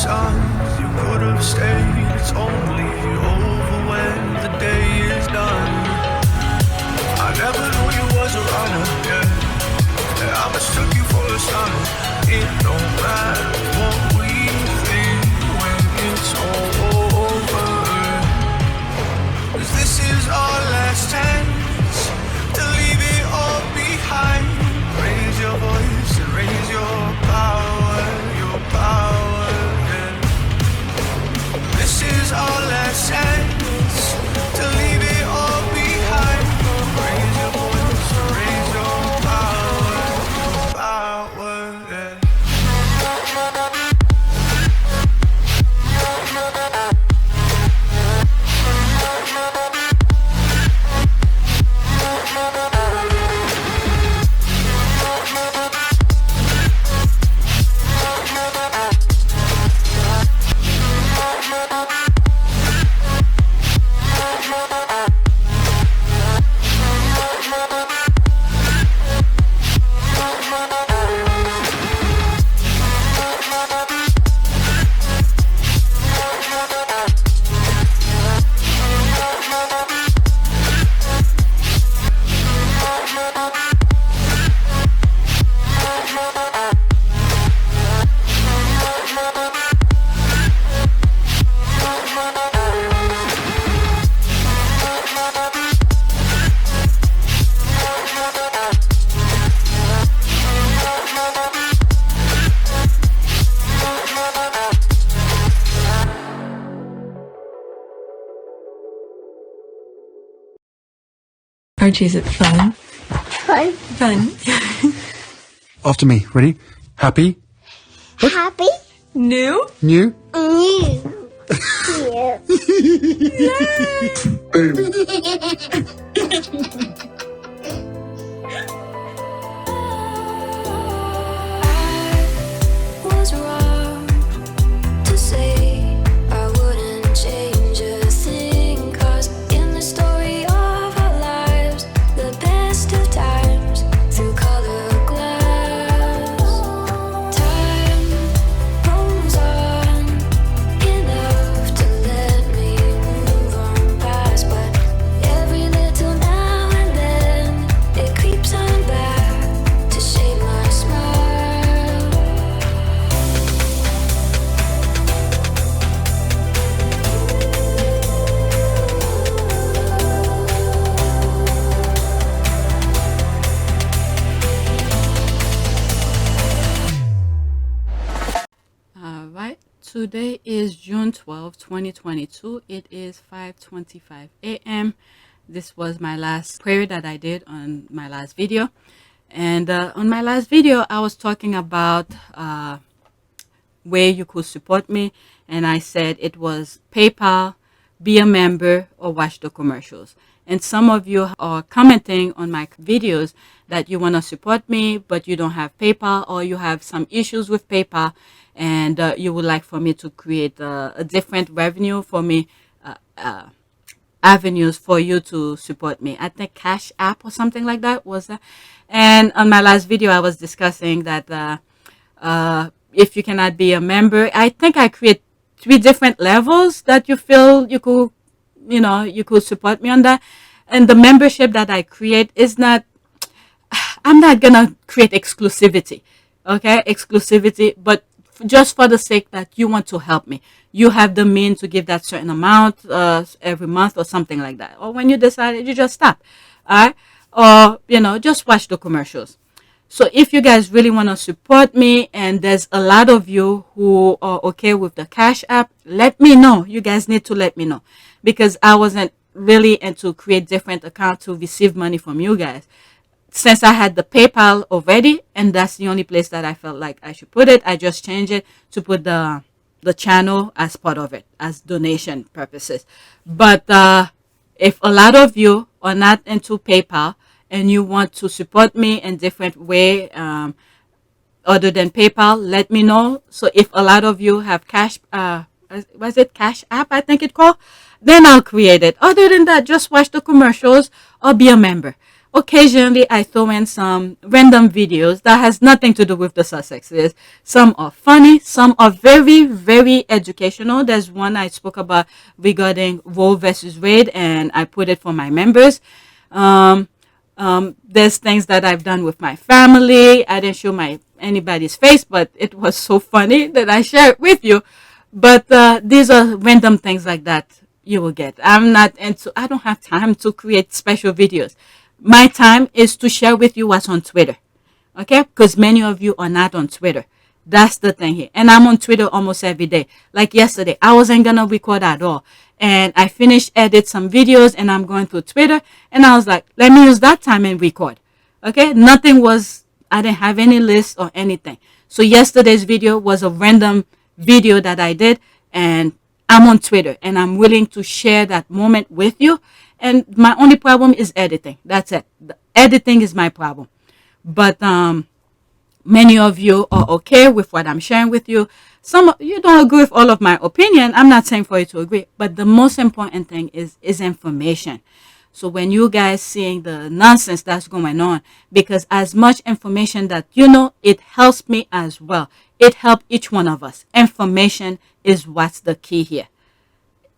sons, you could have stayed. It's only over when the day is done. I never knew you was a runner, yeah. I mistook you for a son. It don't matter what we think when it's all over. 'Cause this is our last chance to leave it all behind. Raise your voice and raise your power, yeah. This is our last chance to leave it all behind. Raise your voice and raise your power, yeah. Archie, is it fun? Fun. Fun. After me. Ready? Happy? Happy. New? New? New. Was wrong to say I wouldn't change a thing, 'cause in the story of our lives, the best of times through colored glass, time rolls on enough to let me move on past, but every little now and then it creeps on back to shape my smile. All right, today is June 12, 2022. It is 5:25 a.m. This was my last prayer that I did on my last video. And on my last video, I was talking about where you could support me. And I said it was PayPal, be a member, or watch the commercials. And some of you are commenting on my videos that you want to support me, but you don't have PayPal, or you have some issues with PayPal, and you would like for me to create a different revenue for me, avenues for you to support me. I think Cash App or something like that was that. And on my last video, I was discussing that if you cannot be a member, I think I create 3 different levels that you feel you could, you could support me on that. And the membership that I create is not, I'm not gonna create exclusivity, okay? Exclusivity, but just for the sake that you want to help me, you have the means to give that certain amount every month or something like that. Or when you decide, you just stop, all right? Or just watch the commercials. So if you guys really want to support me, and there's a lot of you who are okay with the Cash App, let me know. You guys need to let me know, because I wasn't really into create different accounts to receive money from you guys. Since I had the PayPal already, and that's the only place that I felt like I should put it, I just changed it to put the channel as part of it, as donation purposes. But if a lot of you are not into PayPal and you want to support me in different way other than PayPal, let me know. So if a lot of you have Cash App, I think it's called, then I'll create it. Other than that, just watch the commercials or be a member. occasionally I throw in some random videos that has nothing to do with the Sussexes. Some are funny, some are very, very educational. There's one I spoke about regarding Roe versus Wade, and I put it for my members. There's things that I've done with my family. I didn't show anybody's face, but it was so funny that I share it with you. But these are random things like that you will get. I don't have time to create special videos. My time is to share with you what's on Twitter. Okay? Because many of you are not on Twitter. That's the thing here. And I'm on Twitter almost every day. Like yesterday, I wasn't going to record at all. And I finished edit some videos and I'm going through Twitter. And I was like, let me use that time and record. Okay? I didn't have any list or anything. So yesterday's video was a random video that I did. And I'm on Twitter. And I'm willing to share that moment with you. And my only problem is editing. That's it. The editing is my problem. But many of you are okay with what I'm sharing with you. Some of you don't agree with all of my opinion. I'm not saying for you to agree. But the most important thing is information. So when you guys seeing the nonsense that's going on, because as much information that you know, it helps me as well. It helps each one of us. Information is what's the key here.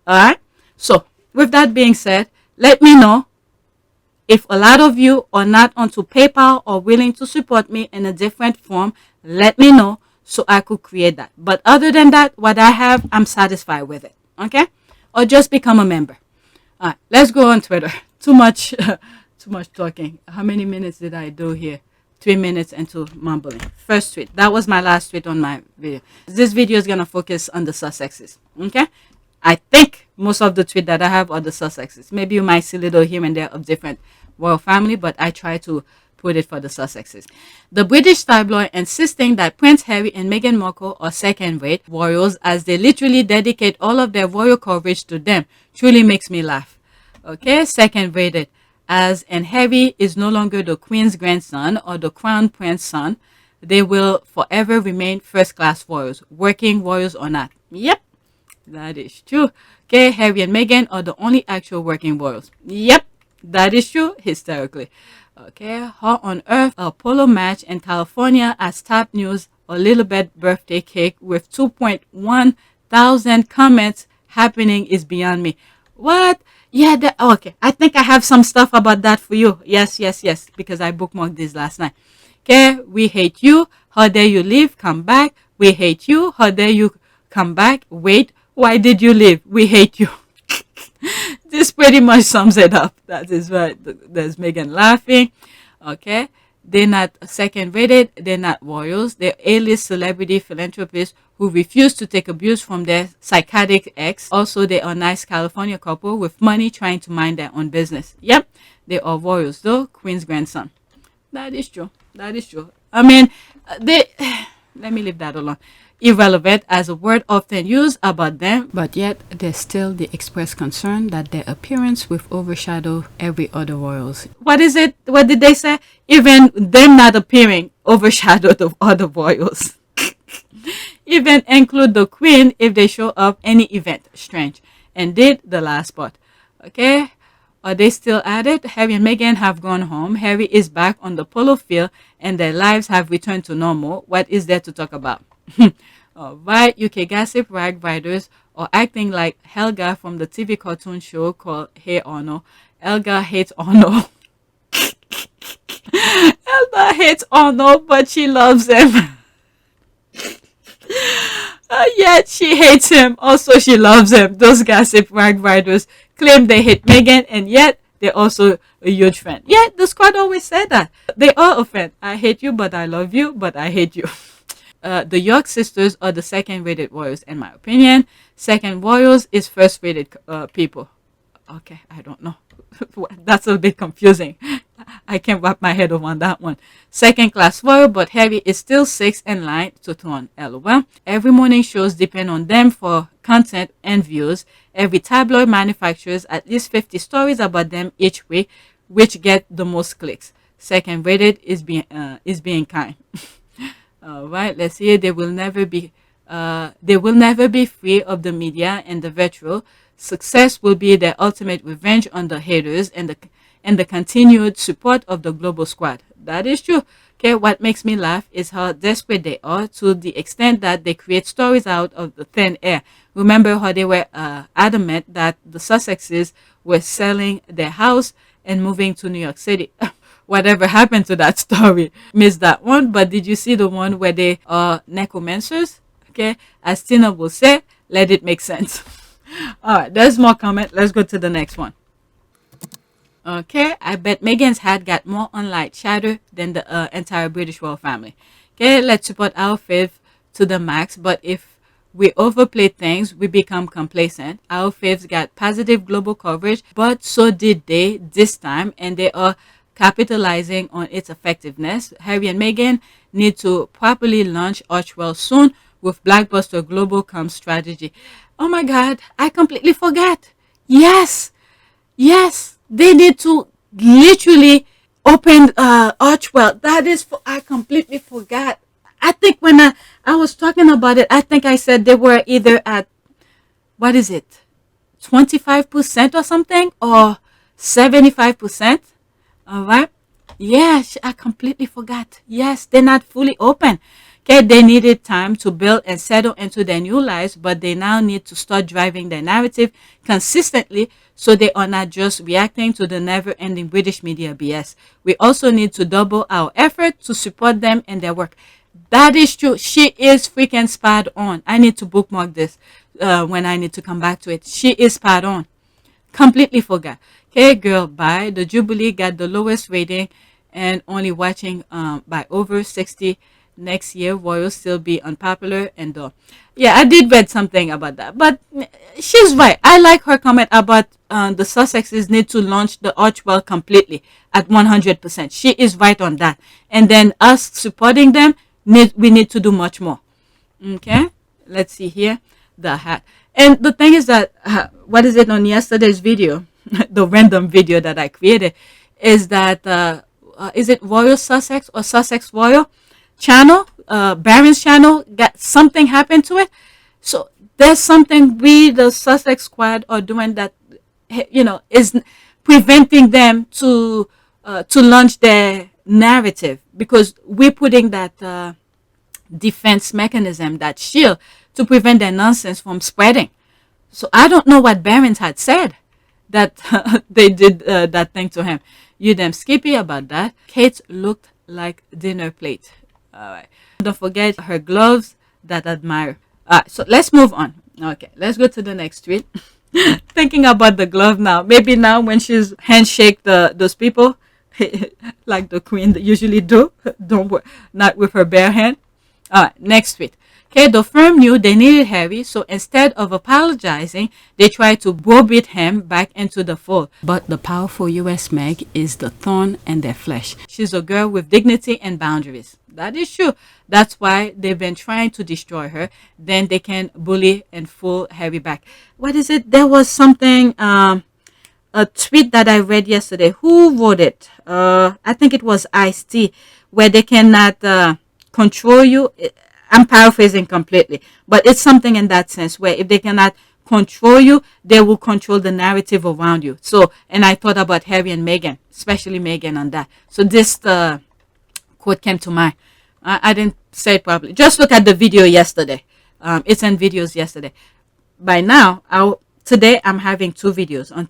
All right? So with that being said, let me know if a lot of you are not onto PayPal or willing to support me in a different form. Let me know so I could create that. But other than that, what I have, I'm satisfied with it. Okay? Or just become a member. All right, let's go on Twitter. Too much talking. How many minutes did I do here? 3 minutes into mumbling. First tweet. That was my last tweet on my video. This video is going to focus on the Sussexes. Okay? I think most of the tweets that I have are the Sussexes. Maybe you might see little here and there of different royal family, but I try to put it for the Sussexes. The British tabloid insisting that Prince Harry and Meghan Markle are second-rate royals as they literally dedicate all of their royal coverage to them truly makes me laugh. Okay, second-rated. And Harry is no longer the Queen's grandson or the Crown Prince's son. They will forever remain first-class royals, working royals or not. Yep. That is true. Okay, Harry and Meghan are the only actual working royals. Yep, that is true, hysterically. Okay, how on earth a polo match in California as top news, a little bit birthday cake with 2.1 thousand comments happening is beyond me. What? Yeah, okay. I think I have some stuff about that for you. Yes, because I bookmarked this last night. Okay, we hate you. How dare you leave? Come back. We hate you. How dare you come back? Wait. Why did you leave? We hate you. This pretty much sums it up. That is right. There's Meghan laughing. Okay. They're not second rated. They're not royals. They're A-list celebrity philanthropists who refuse to take abuse from their psychotic ex. Also, they are a nice California couple with money trying to mind their own business. Yep. They are royals though. Queen's grandson. That is true. That is true. I mean, let me leave that alone. Irrelevant as a word often used about them, but yet there's still the expressed concern that their appearance will overshadow every other royals. What is it? What did they say? Even them not appearing overshadow the other royals. Even include the Queen if they show up any event. Strange. And did the last part. Okay. Are they still at it? Harry and Meghan have gone home. Harry is back on the polo field and their lives have returned to normal. What is there to talk about? Right, UK gossip rag writers are acting like Helga from the TV cartoon show called Hey Arnold. Helga hates Arnold. Helga hates Arnold, but she loves him. Yet she hates him. Also, she loves him. Those gossip rag writers claim they hate Meghan, and yet they're also a huge fan. Yeah, the squad always said that. They are a fan. I hate you, but I love you, but I hate you. The York sisters are the second-rated royals, in my opinion. Second royals is first-rated people. Okay, I don't know. That's a bit confusing. I can't wrap my head around that one. Second-class royal, but Harry is still sixth in line to throne. LOL. Every morning shows depend on them for content and views. Every tabloid manufactures at least 50 stories about them each week, which get the most clicks. Second-rated is being kind. All right, let's see. They will never be free of the media and the virtual. Success will be their ultimate revenge on the haters, and and the continued support of the global squad. That is true. Okay, what makes me laugh is how desperate they are, to the extent that they create stories out of the thin air. Remember how they were adamant that the Sussexes were selling their house and moving to New York City. Whatever happened to that story? Missed that one. But did you see the one where they are necromancers? Okay, as Tina will say, let it make sense. All right, there's more comment. Let's go to the next one. Okay, I bet Meghan's hat got more unlight chatter than the entire British royal family. Okay, let's support our fave to the max, but if we overplay things, we become complacent. Our faves got positive global coverage, but so did they this time, and they are capitalizing on its effectiveness. Harry and Meghan need to properly launch Archwell soon with blockbuster global comm strategy. Oh my God, I completely forgot. Yes. They need to literally open Archwell. That is, I completely forgot. I think when I was talking about it, I think I said they were either at, what is it, 25% or something, or 75%. All right. Yes, I completely forgot. Yes, they're not fully open. Okay, they needed time to build and settle into their new lives, but they now need to start driving their narrative consistently so they are not just reacting to the never-ending British media BS. We also need to double our effort to support them in their work. That is true. She is freaking spot on. I need to bookmark this when I need to come back to it. She is spot on. Completely forgot. Okay, girl, bye. The Jubilee got the lowest rating and only watching by over 60. Next year, Royal still be unpopular and yeah, I did read something about that, but she's right. I like her comment about the Sussexes need to launch the Archwell completely at 100%. She is right on that. And then us supporting them, we need to do much more. Okay, let's see here, the hat. And the thing is that, what is it on yesterday's video, the random video that I created, is that, is it Royal Sussex or Sussex Royal channel, Baron's channel, got something happened to it. So there's something we, the Sussex squad, are doing that, is preventing them to launch their narrative, because we're putting that defense mechanism, that shield, to prevent their nonsense from spreading. So I don't know what Barron's had said that they did that thing to him. You damn skippy about that. Kate looked like dinner plate. All right. Don't forget her gloves that admire. All right, so let's move on. Okay, let's go to the next tweet. Thinking about the glove now. Maybe now when she's handshake those people, like the queen usually do. Don't worry, not with her bare hand. All right, next tweet. Okay, the firm knew they needed Harry, so instead of apologizing, they tried to browbeat him back into the fold. But the powerful US Meg is the thorn in their flesh. She's a girl with dignity and boundaries. That is true. That's why they've been trying to destroy her. Then they can bully and fool Harry back. What is it? There was something, a tweet that I read yesterday. Who wrote it? I think it was Ice-T, where they cannot control you. I'm paraphrasing completely, but it's something in that sense where if they cannot control you, they will control the narrative around you. So, and I thought about Harry and Meghan, especially Meghan on that. So this quote came to mind. I didn't say it properly. Just look at the video yesterday. It's in videos yesterday. By now, today I'm having two videos on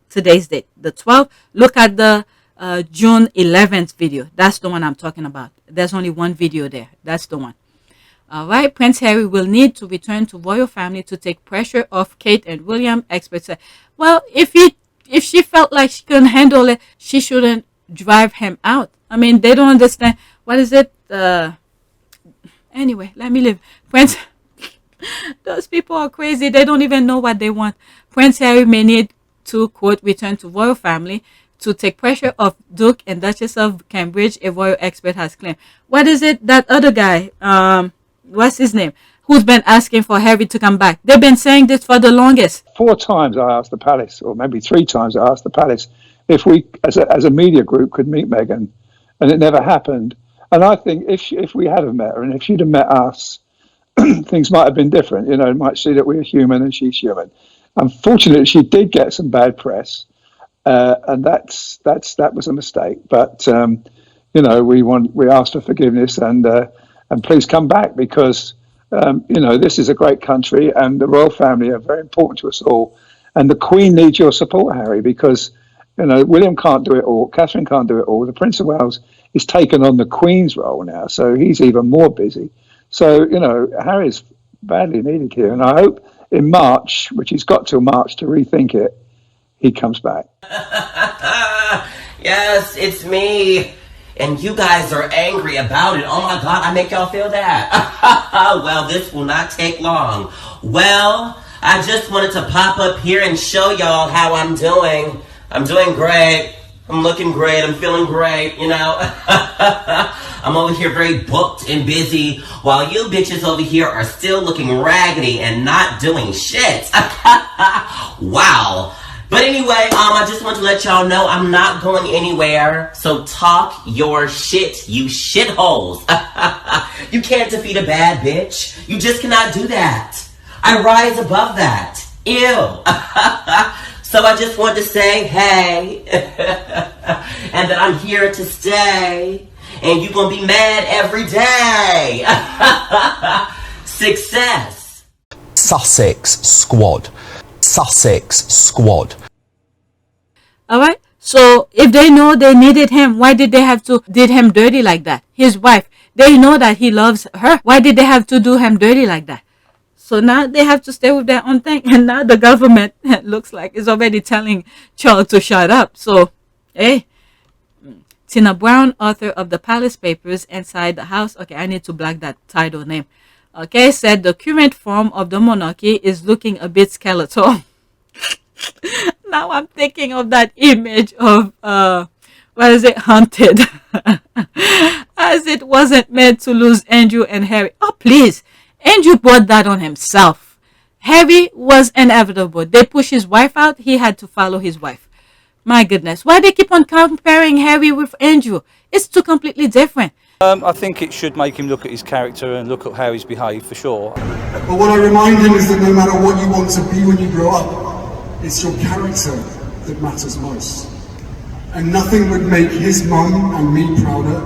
today's date, the 12th. Look at the June 11th video. That's the one I'm talking about. There's only one video there. That's the one. All right, Prince Harry will need to return to royal family to take pressure off Kate and William. Experts say, well, if she felt like she couldn't handle it, she shouldn't drive him out. I mean, they don't understand. What is it? Anyway, let me live. Prince, those people are crazy. They don't even know what they want. Prince Harry may need to, quote, return to royal family to take pressure off Duke and Duchess of Cambridge, a royal expert has claimed. What is it? That other guy, what's his name, who's been asking for Harry to come back? They've been saying this for the longest. 4 times I asked the palace, or maybe 3 times I asked the palace, if we, as a media group, could meet Meghan, and it never happened. And I think if we had have met her, and if she'd have met us, things might have been different. You might see that we're human and she's human. Unfortunately, she did get some bad press. and that was a mistake. But we asked for forgiveness and please come back because this is a great country and the royal family are very important to us all. And the Queen needs your support, Harry, because William can't do it all, Catherine can't do it all. The Prince of Wales is taken on the Queen's role now, so he's even more busy. So Harry's badly needed here, and I hope in March, which he's got till March to rethink it, he comes back. Yes, it's me. And you guys are angry about it. Oh my God, I make y'all feel that. Well, this will not take long. Well, I just wanted to pop up here and show y'all how I'm doing. I'm doing great. I'm looking great. I'm feeling great, I'm over here very booked and busy while you bitches over here are still looking raggedy and not doing shit. Wow. But anyway, I just want to let y'all know I'm not going anywhere. So talk your shit, you shitholes. You can't defeat a bad bitch. You just cannot do that. I rise above that. Ew. So I just want to say, hey, and that I'm here to stay, and you're going to be mad every day. Success. Sussex squad. Sussex squad. All right. So if they know they needed him, why did they have to did him dirty like that? His wife, they know that he loves her. Why did they have to do him dirty like that? So now they have to stay with their own thing. And now the government looks like is already telling Charles to shut up. So, hey, Tina Brown, author of the Palace Papers, Inside the House. Okay, I need to black that title name. Okay, said the current form of the monarchy is looking a bit skeletal. Now I'm thinking of that image of, Haunted. As it wasn't meant to lose Andrew and Harry. Oh, please. Andrew brought that on himself. Harry was inevitable. They pushed his wife out. He had to follow his wife. My goodness. Why they keep on comparing Harry with Andrew? It's two completely different. I think it should make him look at his character and look at how he's behaved, for sure. But what I remind him is that no matter what you want to be when you grow up, it's your character that matters most. And nothing would make his mum and me prouder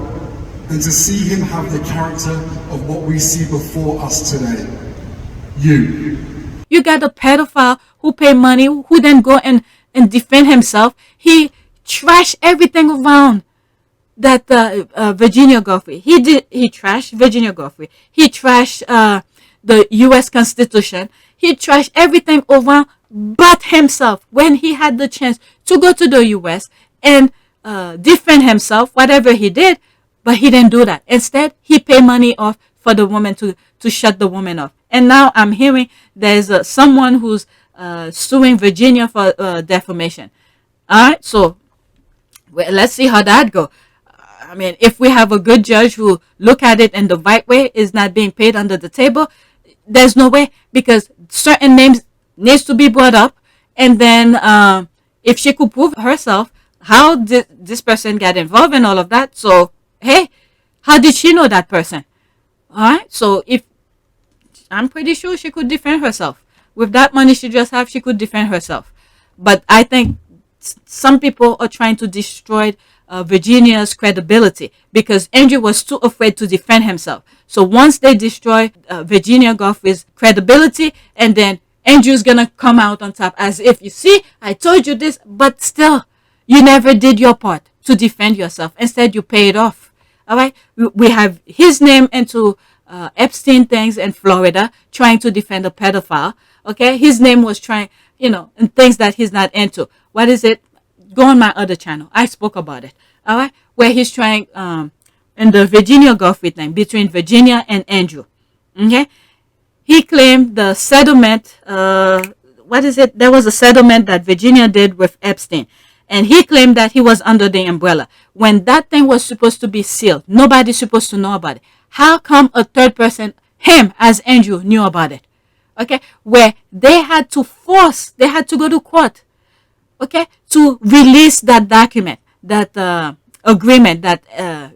than to see him have the character of what we see before us today. You got a pedophile who pay money, who then go and defend himself. He trashed everything around that Virginia Giuffre. He trashed Virginia Giuffre. He trashed the U.S. Constitution. He trashed everything around but himself when he had the chance to go to the U.S. and defend himself, whatever he did. But he didn't do that. Instead, he paid money off for the woman to shut the woman off. And now I'm hearing there's someone who's suing Virginia for defamation. All right, so let's see how that goes. I mean, if we have a good judge who look at it in the right way, is not being paid under the table, there's no way, because certain names needs to be brought up. And then if she could prove herself, how did this person get involved in all of that? So, hey, how did she know that person? All right. So I'm pretty sure she could defend herself. With that money she just have, she could defend herself. But I think some people are trying to destroy Virginia's credibility because Andrew was too afraid to defend himself. So once they destroy Virginia Giuffre's credibility, and then Andrew's going to come out on top as if, you see, I told you this, but still, you never did your part to defend yourself. Instead, you pay it off. All right. We have his name into Epstein things in Florida, trying to defend a pedophile. Okay. His name was trying, and things that he's not into. What is it? Go on my other channel. I spoke about it. All right. Where he's trying, in the Virginia Giuffre thing between Virginia and Andrew. Okay. He claimed the settlement, there was a settlement that Virginia did with Epstein. And he claimed that he was under the umbrella. When that thing was supposed to be sealed, nobody's supposed to know about it. How come a third person, him as Andrew, knew about it? Okay, where they had to go to court, okay, to release that document, that agreement that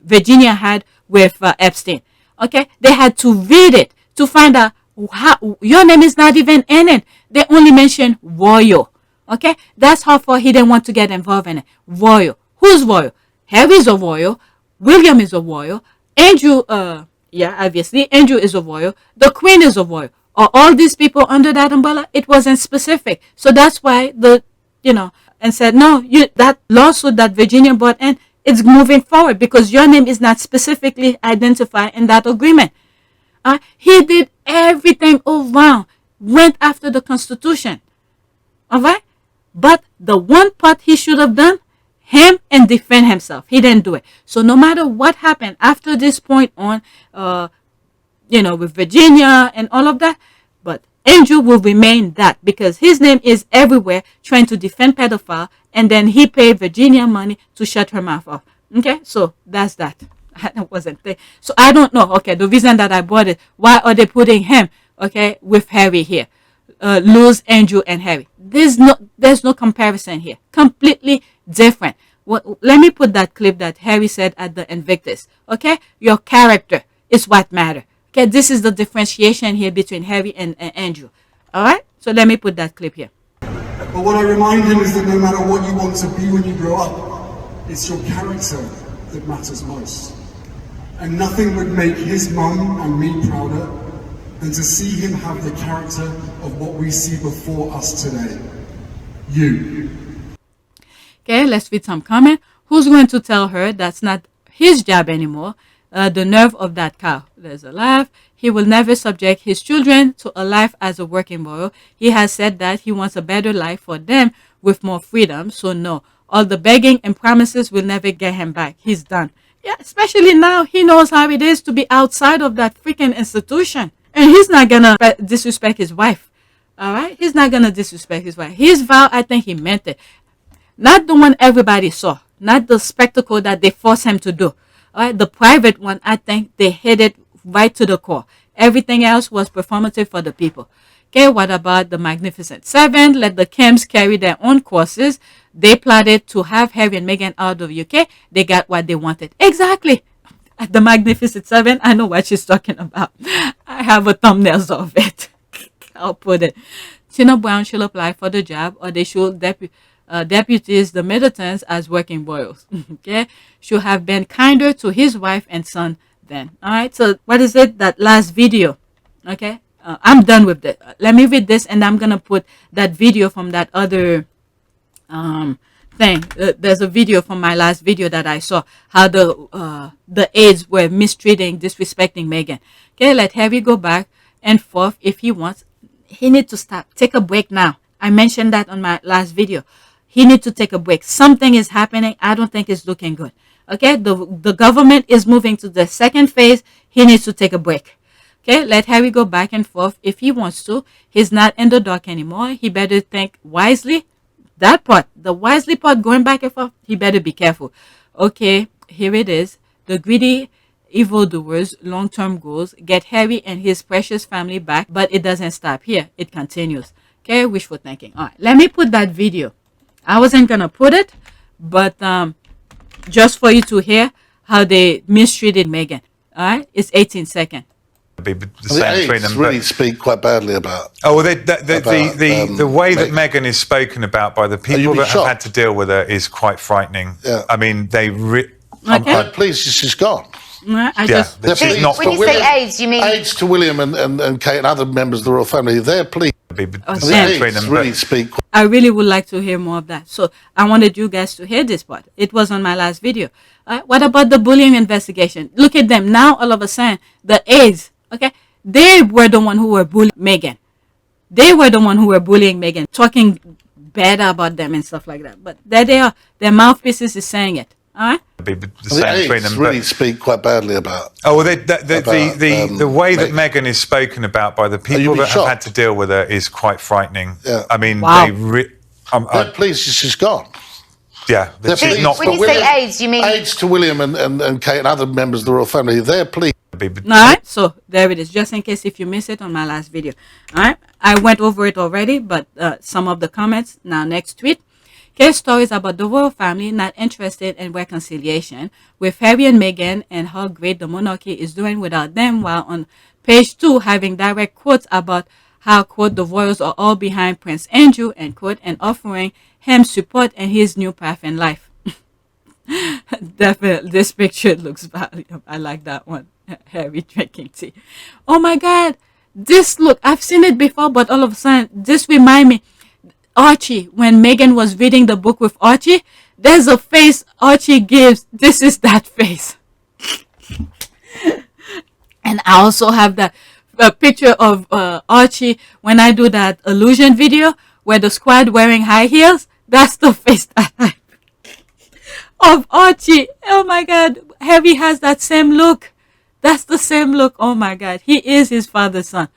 Virginia had with Epstein. Okay, they had to read it to find out how your name is not even in it. They only mention royal. Okay, that's how far he didn't want to get involved in it. Royal. Who's royal? Harry's a royal. William is a royal. Andrew, yeah, obviously, Andrew is a royal. The Queen is a royal. Are all these people under that umbrella? It wasn't specific. So that's why and said, no, that lawsuit that Virginia brought in, it's moving forward because your name is not specifically identified in that agreement. He did everything around, went after the Constitution. All right? But the one part he should have done, him and defend himself. He didn't do it. So no matter what happened after this point on, with Virginia and all of that, but Andrew will remain that because his name is everywhere trying to defend pedophile, and then he paid Virginia money to shut her mouth off. Okay, so that's that. I wasn't there. So I don't know. Okay, the reason that I bought it, why are they putting him, with Harry here? Lose Andrew and Harry. There's no comparison here. Completely different. Let me put that clip that Harry said at the Invictus. Okay, your character is what matters. Okay, this is the differentiation here between Harry and Andrew. All right, so let me put that clip here. But what I remind him is that no matter what you want to be when you grow up, it's your character that matters most. And nothing would make his mum and me prouder than to see him have the character of what we see before us today. You. Okay, let's read some comment. Who's going to tell her that's not his job anymore? The nerve of that cow. There's a laugh. He will never subject his children to a life as a working royal. He has said that he wants a better life for them with more freedom. So no, all the begging and promises will never get him back. He's done. Yeah, especially now he knows how it is to be outside of that freaking institution. And he's not going to disrespect his wife. All right? He's not going to disrespect his wife. His vow, I think he meant it. Not the one everybody saw. Not the spectacle that they forced him to do. All right, the private one, I think they hit it right to the core. Everything else was performative for the people. Okay, what about the Magnificent Seven? Let the Kims carry their own courses. They plotted to have Harry and Meghan out of UK. They got what they wanted. Exactly. At the Magnificent Seven, I know what she's talking about. I have a thumbnails of it. I'll put it. Tina Brown should apply for the job, or they should deputies the Middletons as working royals. Okay, should have been kinder to his wife and son then. All right, so what is it, that last video? Okay, I'm done with it. Let me read this, and I'm gonna put that video from that other thing. There's a video from my last video that I saw, how the aides were mistreating, disrespecting Meghan. Okay, let Harry go back and forth if he wants. He needs to stop. Take a break now. I mentioned that on my last video. He needs to take a break. Something is happening. I don't think it's looking good. Okay, the government is moving to the second phase. He needs to take a break. Okay, let Harry go back and forth if he wants to. He's not in the dark anymore. He better think wisely. That part, the wisely part, going back and forth, he better be careful. Okay, here it is. The greedy evildoers' long-term goals get Harry and his precious family back, but it doesn't stop here. It continues. Okay, wishful thinking. All right, let me put that video. I wasn't going to put it, but just for you to hear how they mistreated Meghan. All right, it's 18 seconds. Be the same between them, really speak quite badly about. Oh, well, the way that Meghan is spoken about by the people that have had to deal with her is quite frightening. Yeah. I mean, I'm quite pleased she's gone. When When you say aides, you mean aides to William and Kate and other members of the royal family? They're pleased. Really speak. I really would like to hear more of that. So I wanted you guys to hear this part. It was on my last video. What about the bullying investigation? Look at them now. All of a sudden, the aides. Okay, they were the one who were bullying Meghan. They were the one who were bullying Meghan, talking bad about them and stuff like that. But there they are. Their mouthpieces is saying it. All right. Be the same between them, really speak quite badly about. Oh, well, the way that Meghan is spoken about by the people that have had to deal with her is quite frightening. Yeah. I mean, wow. They're pleased she's gone. Yeah, she's not. When you say aides, you mean aides to William and Kate and other members of the royal family. They're pleased. All right, so there it is. Just in case if you missed it on my last video. All right, I went over it already, but some of the comments now. Next tweet. Case stories about the royal family not interested in reconciliation with Harry and Meghan and how great the monarchy is doing without them, while on page 2 having direct quotes about how, quote, the royals are all behind Prince Andrew, end quote, and offering him support in his new path in life. Definitely, this picture looks valuable. I like that one. Harry drinking tea. Oh my God, this look, I've seen it before, but all of a sudden, this remind me, Archie, when Meghan was reading the book with Archie, there's a face Archie gives. This is that face. And I also have that picture of Archie when I do that illusion video where the squad wearing high heels. That's the face that I of Archie. Oh my God, Harry has that same look. That's the same look. Oh my God, he is his father's son.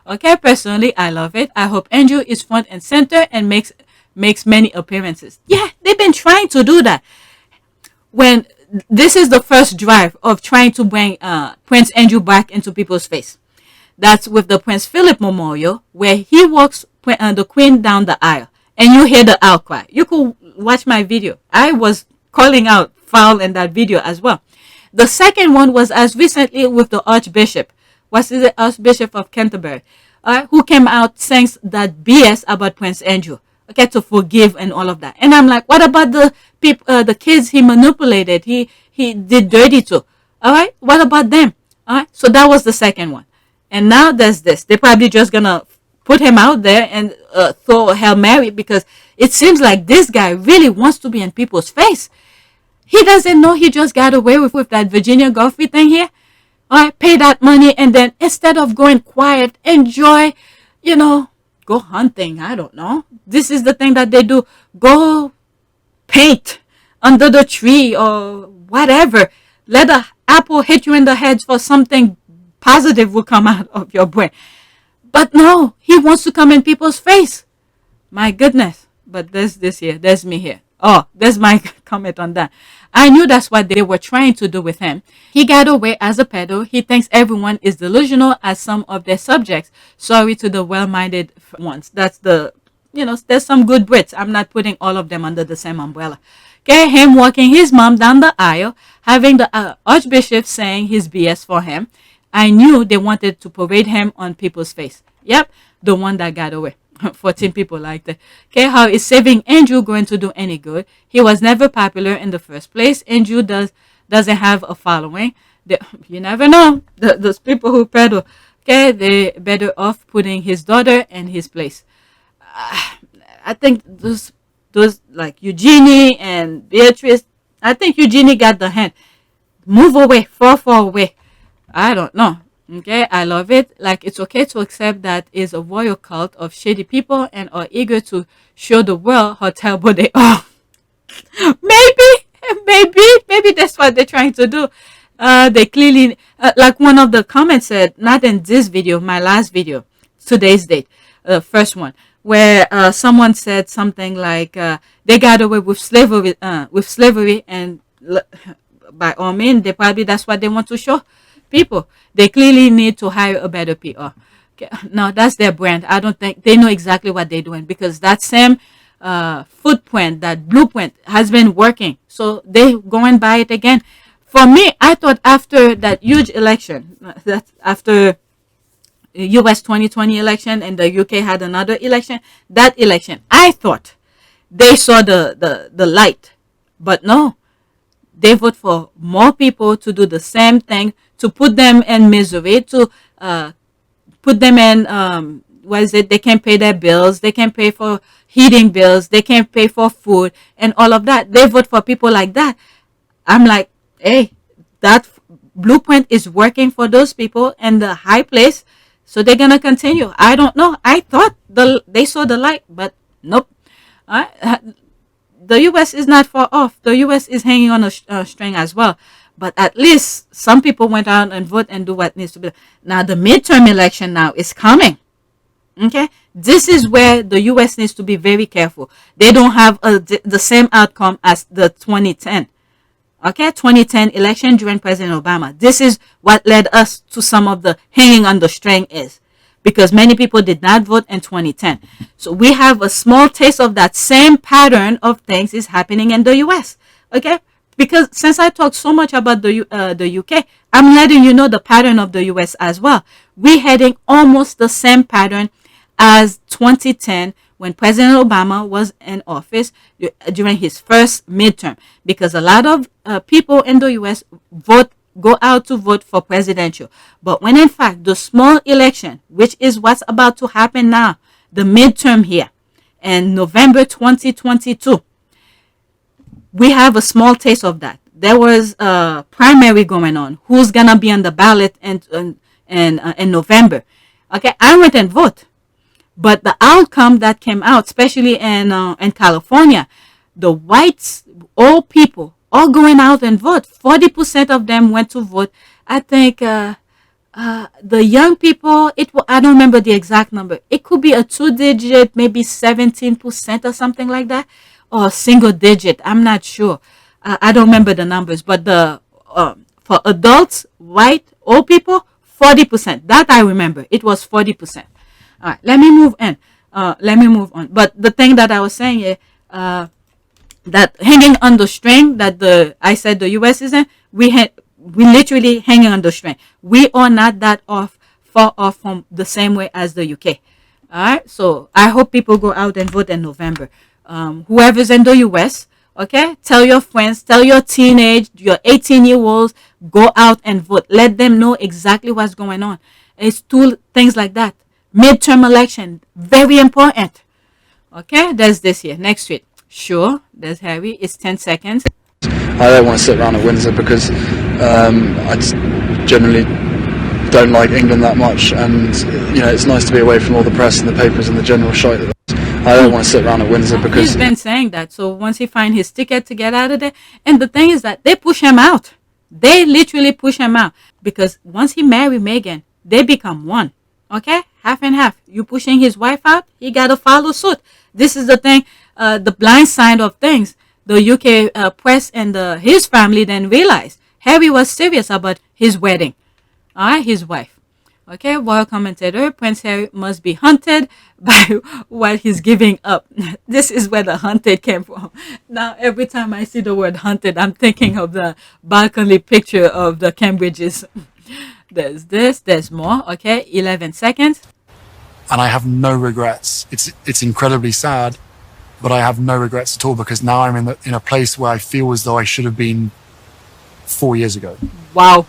Okay, personally, I love it. I hope Andrew is front and center and makes many appearances. Yeah, they've been trying to do that. When this is the first drive of trying to bring Prince Andrew back into people's face. That's with the Prince Philip Memorial, where he walks the Queen down the aisle, and you hear the outcry. You could watch my video. I was calling out foul in that video as well. The second one was as recently with the Archbishop. What's the Archbishop of Canterbury? Who came out saying that BS about Prince Andrew. Okay, to forgive and all of that. And I'm like, what about the people, the kids he manipulated? He did dirty to. All right, what about them? All right, so that was the second one. And now there's this. They're probably just gonna put him out there and throw a Hail Mary, because it seems like this guy really wants to be in people's face. He doesn't know he just got away with that Virginia Guffey thing here. All right, pay that money, and then instead of going quiet, enjoy, go hunting. I don't know. This is the thing that they do. Go paint under the tree or whatever. Let an apple hit you in the head for something positive will come out of your brain. But no, he wants to come in people's face. My goodness. But there's this here. There's me here. Oh, there's my comment on that. I knew that's what they were trying to do with him. He got away as a pedo. He thinks everyone is delusional as some of their subjects. Sorry to the well-minded ones. That's the, there's some good Brits. I'm not putting all of them under the same umbrella. Okay, him walking his mom down the aisle, having the Archbishop saying his BS for him. I knew they wanted to parade him on people's face. Yep, the one that got away. 14 people liked it. Okay, how is saving Andrew going to do any good? He was never popular in the first place. Andrew doesn't have a following. You never know. Those people who peddle, okay, they're better off putting his daughter in his place. I think those like Eugenie and Beatrice, I think Eugenie got the hint. Move away, far away. I don't know. Okay, I love it. Like, it's okay to accept that is a royal cult of shady people and are eager to show the world how terrible they are. Maybe that's what they're trying to do. They clearly, like one of the comments said, not in this video, my last video, today's date, first one, where someone said something like they got away with slavery, and by all means, that's what they want to show people. They clearly need to hire a better PR. Okay. No, that's their brand. I don't think they know exactly what they're doing, because that same footprint, that blueprint has been working. So they're going by it again. For me, I thought after that huge election, that after US 2020 election and the UK had another election, that election, I thought they saw the light. But no, they vote for more people to do the same thing, to put them in misery, to put them in, they can't pay their bills, they can't pay for heating bills, they can't pay for food and all of that. They vote for people like that. I'm like, hey, that blueprint is working for those people in the high place, so they're going to continue. I don't know. I thought they saw the light, but nope. The U.S. is not far off. The U.S. is hanging on a string as well. But at least some people went out and vote and do what needs to be done. Now, the midterm election now is coming. Okay? This is where the U.S. needs to be very careful. They don't have the same outcome as the 2010. Okay? 2010 election during President Obama. This is what led us to some of the hanging on the string is. Because many people did not vote in 2010. So we have a small taste of that same pattern of things is happening in the U.S. Okay? Because since I talked so much about the UK, I'm letting you know the pattern of the US as well. We're heading almost the same pattern as 2010 when President Obama was in office during his first midterm, because a lot of people in the U.S. go out to vote for presidential. But when in fact the small election, which is what's about to happen now, the midterm here in November 2022, we have a small taste of that. There was a primary going on. Who's going to be on the ballot in November? Okay, I went and vote. But the outcome that came out, especially in California, the whites, old people, all going out and vote. 40% of them went to vote. I think the young people, I don't remember the exact number. It could be a 2-digit, maybe 17% or something like that, or single digit. I'm not sure. I don't remember the numbers. But for adults, white, old people, 40%. That I remember. It was 40%. All right, let me move on. But the thing that I was saying is that hanging on the string that I said the U.S. is in, we literally hanging on the string. We are not that far off from the same way as the UK. All right, so I hope people go out and vote in November. Whoever's in the U.S., okay, tell your friends, tell your 18-year-olds, go out and vote. Let them know exactly what's going on. It's two things like that. Midterm election, very important. Okay, there's this here. Next tweet. Sure, there's Harry. It's 10 seconds. I don't want to sit around at Windsor because I just generally don't like England that much, and it's nice to be away from all the press and the papers and the general shite. I don't want to sit around at Windsor because he's been saying that. So once he finds his ticket to get out of there, and the thing is that they push him out. They literally push him out because once he married Meghan, they become one. Okay, half and half. You pushing his wife out, he got to follow suit. This is the thing, the blind side of things. The UK press and his family then realized Harry was serious about his wedding. All right, his wife. Okay, royal commentator, Prince Harry must be hunted by what he's giving up. This is where the hunted came from. Now, every time I see the word hunted, I'm thinking of the balcony picture of the Cambridges. There's this, there's more. Okay, 11 seconds. And I have no regrets. It's incredibly sad, but I have no regrets at all because now I'm in a place where I feel as though I should have been 4 years ago. Wow.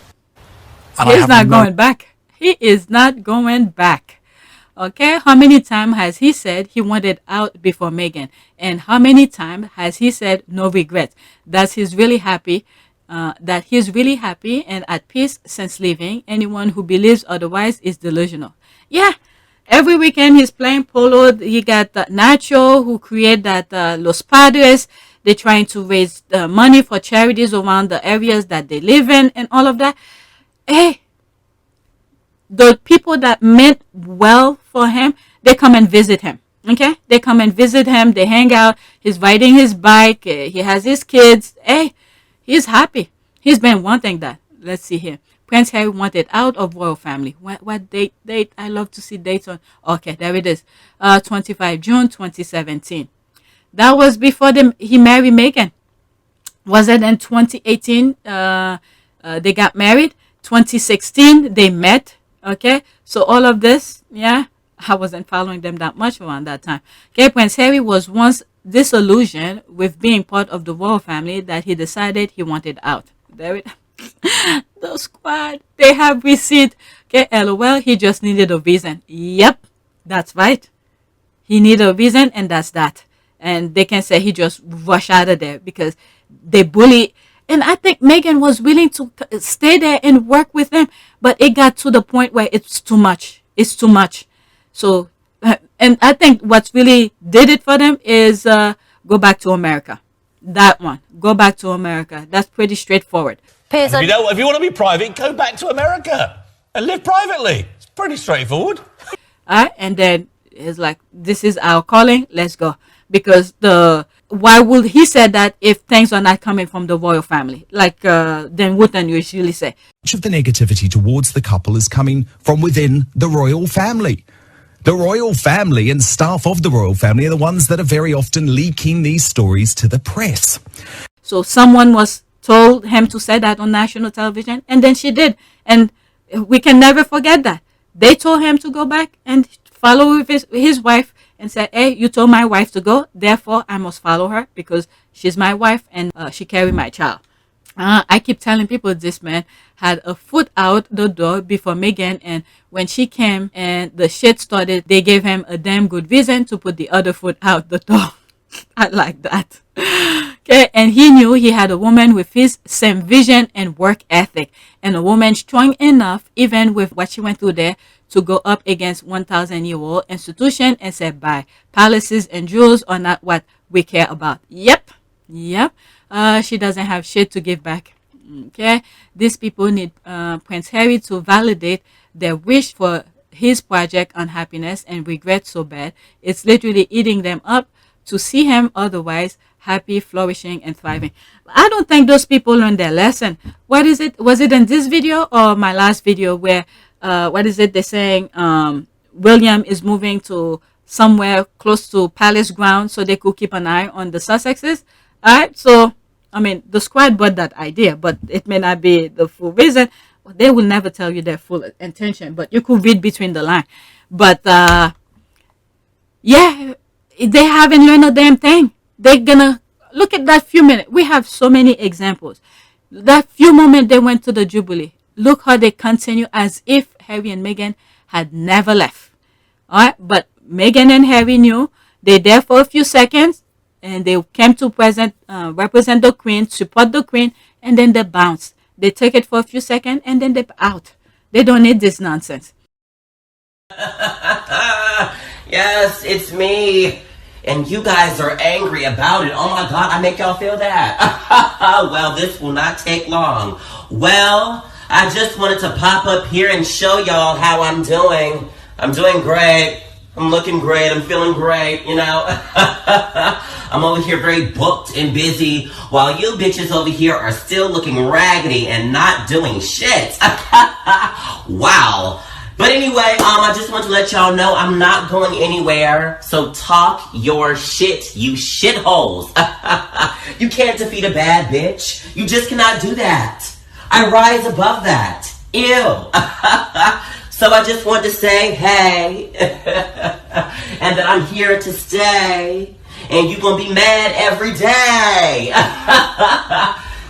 And He's not going back. He is not going back. Okay, how many times has he said he wanted out before Meghan? And how many times has he said no regrets? That he's really happy. That he's really happy and at peace since leaving. Anyone who believes otherwise is delusional. Yeah, every weekend he's playing polo. He got Nacho, who created that Los Padres. They're trying to raise money for charities around the areas that they live in and all of that. Hey, the people that meant well for him, they come and visit him. Okay, they come and visit him. They hang out. He's riding his bike. He has his kids. Hey, he's happy. He's been wanting that. Let's see here. Prince Harry wanted out of royal family. What date? I love to see dates on. Okay, there it is. 25 June 2017. That was before he married Meghan. Was it in 2018? They got married. 2016 they met. Okay, so all of this, yeah, I wasn't following them that much around that time. Okay, Prince Harry was once disillusioned with being part of the royal family that he decided he wanted out. There it the squad, they have receipt. Okay, LOL, he just needed a reason. Yep, that's right. He needed a reason, and that's that. And they can say he just rushed out of there because they bully. And I think Meghan was willing to stay there and work with them, but it got to the point where it's too much. It's too much. So, and I think what really did it for them is go back to America. That one. Go back to America. That's pretty straightforward. If you want to be private, go back to America and live privately. It's pretty straightforward. And then it's like, this is our calling. Let's go. Because why would he say that if things are not coming from the royal family? Like Dan Wootton usually say. Much of the negativity towards the couple is coming from within the royal family. The royal family and staff of the royal family are the ones that are very often leaking these stories to the press. So someone was told him to say that on national television, and then she did. And we can never forget that. They told him to go back, and follow with his wife and said, hey, you told my wife to go, therefore I must follow her because she's my wife and she carried my child. I keep telling people this man had a foot out the door before Meghan, and when she came and the shit started, they gave him a damn good reason to put the other foot out the door. I like that. Okay, and he knew he had a woman with his same vision and work ethic, and a woman strong enough, even with what she went through there, to go up against 1,000-year-old institution and say, bye, palaces and jewels are not what we care about. Yep. She doesn't have shit to give back. Okay, these people need Prince Harry to validate their wish for his project on happiness and regret so bad it's literally eating them up to see him otherwise happy, flourishing, and thriving. I don't think those people learned their lesson. What is it? Was it in this video or my last video where what is it they're saying? William is moving to somewhere close to palace ground so they could keep an eye on the Sussexes. All right, so I mean, the squad brought that idea, but it may not be the full reason. They will never tell you their full intention, but you could read between the lines. But yeah, they haven't learned a damn thing. They're gonna look at that few minutes. We have so many examples. That few moments they went to the Jubilee. Look how they continue as if Harry and Meghan had never left. All right, but Meghan and Harry knew they're there for a few seconds. And they came to represent the Queen, support the Queen, and then they bounced. They take it for a few seconds, and then they're out. They don't need this nonsense. Yes, it's me. And you guys are angry about it. Oh my God, I make y'all feel that. Well, this will not take long. Well, I just wanted to pop up here and show y'all how I'm doing. I'm doing great. I'm looking great. I'm feeling great, you know. I'm over here very booked and busy while you bitches over here are still looking raggedy and not doing shit. Wow. But anyway, I just want to let y'all know I'm not going anywhere. So talk your shit, you shitholes. You can't defeat a bad bitch. You just cannot do that. I rise above that. Ew. So I just want to say, hey, and that I'm here to stay, and you're going to be mad every day.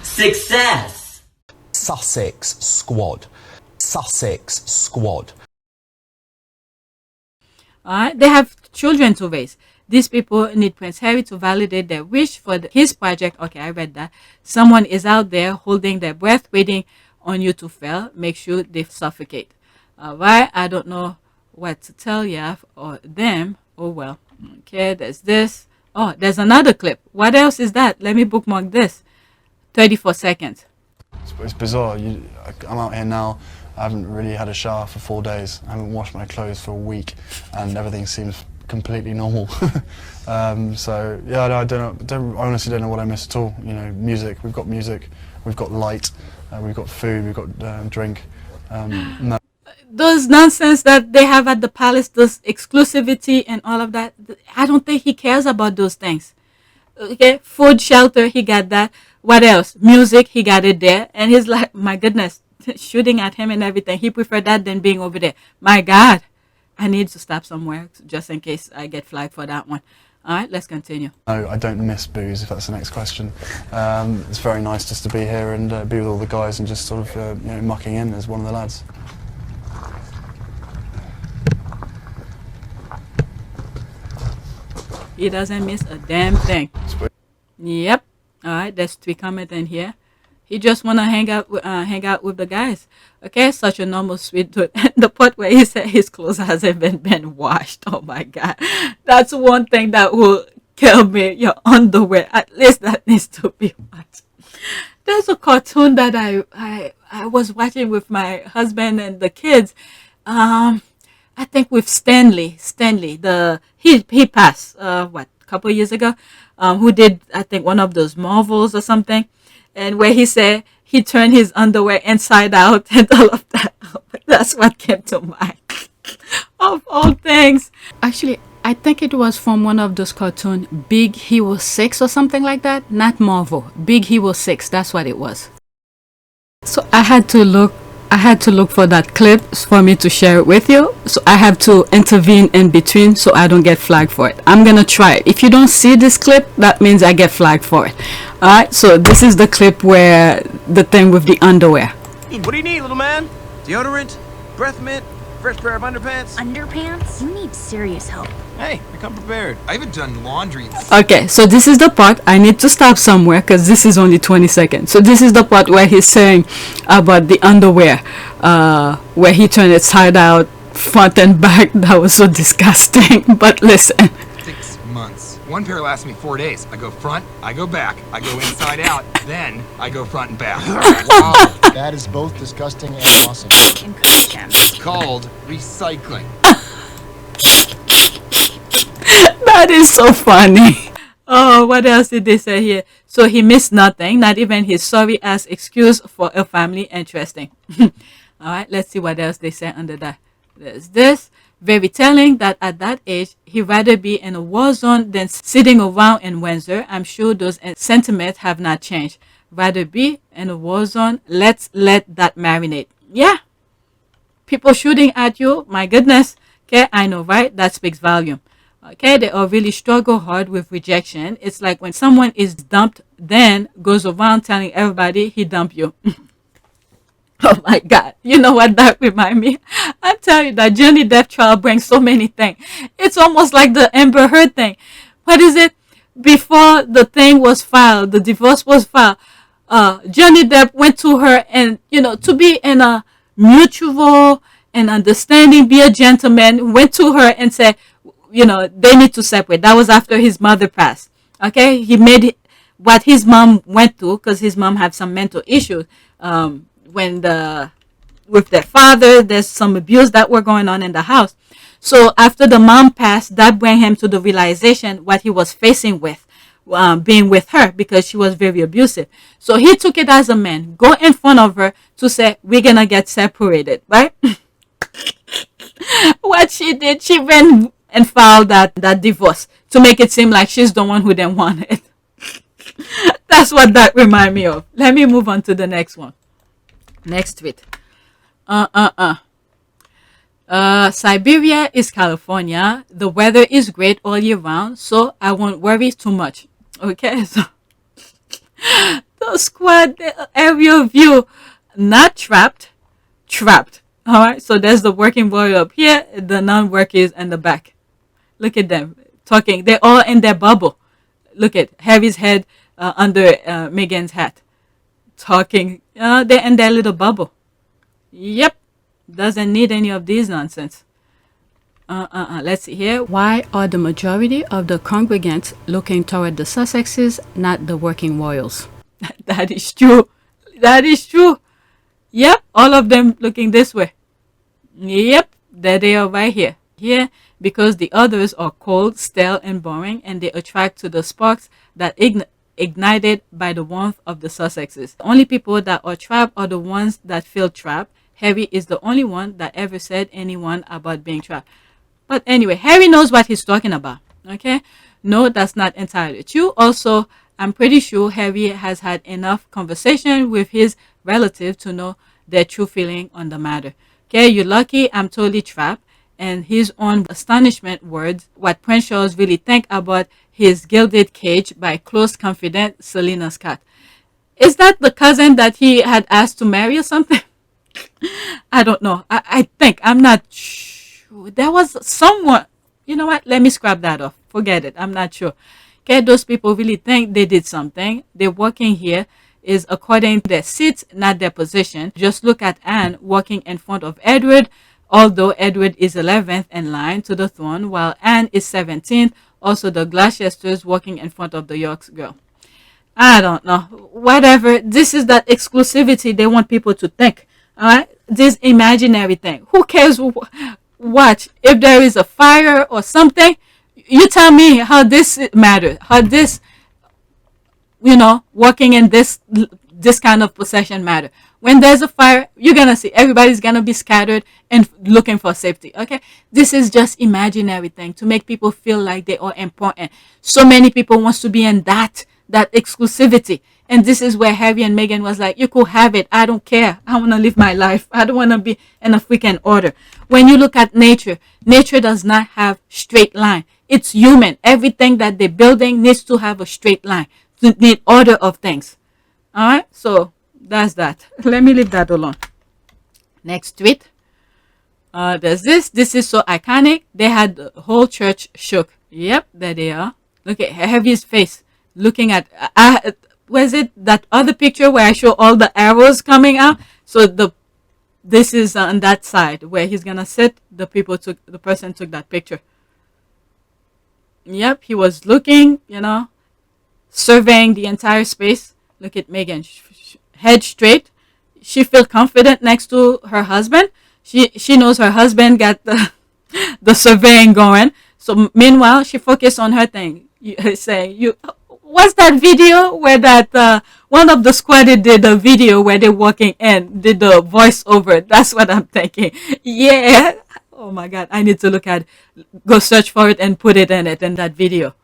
Success. Sussex squad. Sussex squad. All right, they have children to raise. These people need Prince Harry to validate their wish for his project. Okay, I read that. Someone is out there holding their breath, waiting on you to fail. Make sure they suffocate. All right, I don't know what to tell you or them. Oh, well. Okay, there's this. Oh, there's another clip. What else is that? Let me bookmark this. 34 seconds. It's bizarre. I'm out here now. I haven't really had a shower for 4 days. I haven't washed my clothes for a week, and everything seems completely normal. So yeah, I honestly don't know what I miss at all. You know, music. We've got light, we've got food, we've got drink. No. Those nonsense that they have at the palace, this exclusivity and all of that, I don't think he cares about those things. Okay, food, shelter, he got that. What else? Music, he got it there. And he's like, my goodness, shooting at him and everything. He preferred that than being over there. My God, I need to stop somewhere just in case I get flagged for that one. All right, let's continue. No, I don't miss booze, if that's the next question. It's very nice just to be here and be with all the guys and just sort of mucking in as one of the lads. He doesn't miss a damn thing. Yep. All right, there's 3 comments in here. He just want to hang out with the guys. Okay, such a normal sweet dude. The part where he said his clothes hasn't been washed. Oh my God, that's one thing that will kill me. Your underwear, at least that needs to be washed. There's a cartoon that I was watching with my husband and the kids. I think with Stanley, he passed a couple of years ago, who did, I think, one of those Marvels or something, and where he said he turned his underwear inside out and all of that. That's what came to mind of all things. Actually, I think it was from one of those cartoons, Big Hero 6 or something like that. Not Marvel, Big Hero 6, that's what it was. So I had to look I had to look for that clip for me to share it with you. So I have to intervene in between so I don't get flagged for it. I'm gonna try it. If you don't see this clip, that means I get flagged for it. Alright, so this is the clip where the thing with the underwear. What do you need, little man? Deodorant? Breath mint? Fresh pair of underpants? Underpants? You need serious help. Hey, I come prepared. I haven't done laundry. Okay, so this is the part. I need to stop somewhere because this is only 20 seconds. So this is the part where he's saying about the underwear, where he turned it side out, front and back. That was so disgusting. But listen. 6 months. One pair lasts me 4 days. I go front, I go back, I go inside out, then I go front and back. Wow, that is both disgusting and awesome. It's called recycling. That is so funny. Oh, what else did they say here? So he missed nothing, not even his sorry ass excuse for a family. Interesting. All right, let's see what else they say under that. There's this. Very telling that at that age, he'd rather be in a war zone than sitting around in Windsor. I'm sure those sentiments have not changed. Rather be in a war zone. Let's let that marinate. Yeah. People shooting at you. My goodness. Okay, I know, right? That speaks volume. Okay, they all really struggle hard with rejection. It's like when someone is dumped, then goes around telling everybody he dumped you. Oh my God. You know what that remind me? I'm telling you that Johnny Depp trial brings so many things. It's almost like the Amber Heard thing. What is it? Before the thing was filed, the divorce was filed, Johnny Depp went to her and, to be in a mutual and understanding, be a gentleman, went to her and said, they need to separate. That was after his mother passed. Okay? He made what his mom went through because his mom had some mental issues. With their father, there's some abuse that were going on in the house. So after the mom passed, that brought him to the realization what he was facing with being with her because she was very abusive. So he took it as a man, go in front of her to say, we're going to get separated, right? What she did, she went and filed that divorce to make it seem like she's the one who didn't want it. That's what that remind me of. Let me move on to the next one. Next tweet. Siberia is California. The weather is great all year round, so I won't worry too much. Okay, so the squad aerial view, not trapped. All right, so there's the working boy up here, the non-workers in the back. Look at them talking. They're all in their bubble. Look at Harry's head under Meghan's hat. Talking. They're in their little bubble. Yep. Doesn't need any of these nonsense. Let's see here. Why are the majority of the congregants looking toward the Sussexes, not the working royals? That is true. That is true. Yep. All of them looking this way. Yep. There they are right here. Here, because the others are cold, stale, and boring, and they attract to the sparks that ignited by the warmth of the Sussexes. The only people that are trapped are the ones that feel trapped. Harry is the only one that ever said anyone about being trapped. But anyway, Harry knows what he's talking about. Okay? No, that's not entirely true. Also, I'm pretty sure Harry has had enough conversation with his relative to know their true feeling on the matter. Okay, you're lucky I'm totally trapped. And his own astonishment words, what Prince Charles really think about his gilded cage by close confidant Selena Scott. Is that the cousin that he had asked to marry or something? I don't know. I think. I'm not sure. There was someone. You know what? Let me scrap that off. Forget it. I'm not sure. Okay, those people really think they did something. They're working here is according to their seats, not their position. Just look at Anne walking in front of Edward, although Edward is 11th in line to the throne, while Anne is 17th. Also, the Gloucesters walking in front of the York's girl. I don't know. Whatever. This is that exclusivity they want people to think. All right? This imaginary thing. Who cares what? If there is a fire or something, you tell me how this matters. How this, working in this kind of possession matter. When there's a fire, you're going to see everybody's going to be scattered and looking for safety. Okay? This is just imaginary thing to make people feel like they are important. So many people wants to be in that exclusivity. And this is where Harry and Meghan was like, you could have it. I don't care. I want to live my life. I don't want to be in a freaking order. When you look at nature, nature does not have straight line. It's human. Everything that they're building needs to have a straight line. To need order of things. All right. So that's that. Let me leave that alone. Next tweet. There's this. This is so iconic. They had the whole church shook. Yep, there they are. Look at Harry's face. Looking at... was it that other picture where I show all the arrows coming out? So this is on that side where he's gonna sit. The person took that picture. Yep, he was looking, surveying the entire space. Look at Meghan, head straight. She feels confident next to her husband. She knows her husband got the surveying going. So meanwhile, she focused on her thing. Saying, what's that video where that one of the squadded did a video where they're walking in, did the voiceover? That's what I'm thinking. Yeah. Oh my God. I need to go search for it and put it in that video.